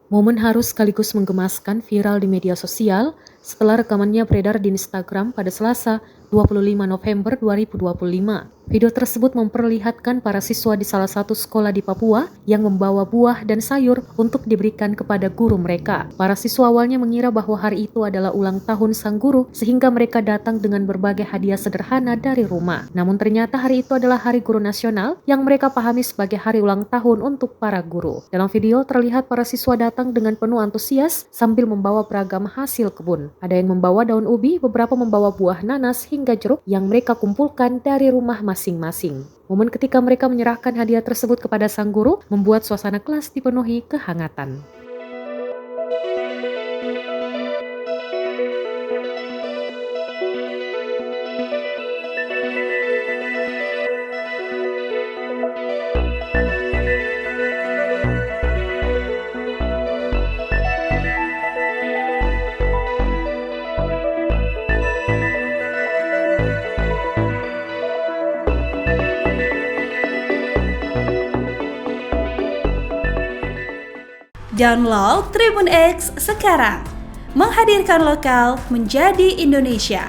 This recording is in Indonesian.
Momen haru sekaligus menggemaskan viral di media sosial setelah rekamannya beredar di Instagram pada Selasa, 25 November 2025. Video tersebut memperlihatkan para siswa di salah satu sekolah di Papua yang membawa buah dan sayur untuk diberikan kepada guru mereka. Para siswa awalnya mengira bahwa hari itu adalah ulang tahun sang guru sehingga mereka datang dengan berbagai hadiah sederhana dari rumah. Namun ternyata hari itu adalah Hari Guru Nasional yang mereka pahami sebagai hari ulang tahun untuk para guru. Dalam video terlihat para siswa datang dengan penuh antusias sambil membawa beragam hasil kebun. Ada yang membawa daun ubi, beberapa membawa buah nanas hingga jeruk yang mereka kumpulkan dari rumah masing-masing. Momen ketika mereka menyerahkan hadiah tersebut kepada sang guru membuat suasana kelas dipenuhi kehangatan. Download Tribun X sekarang, menghadirkan lokal menjadi Indonesia.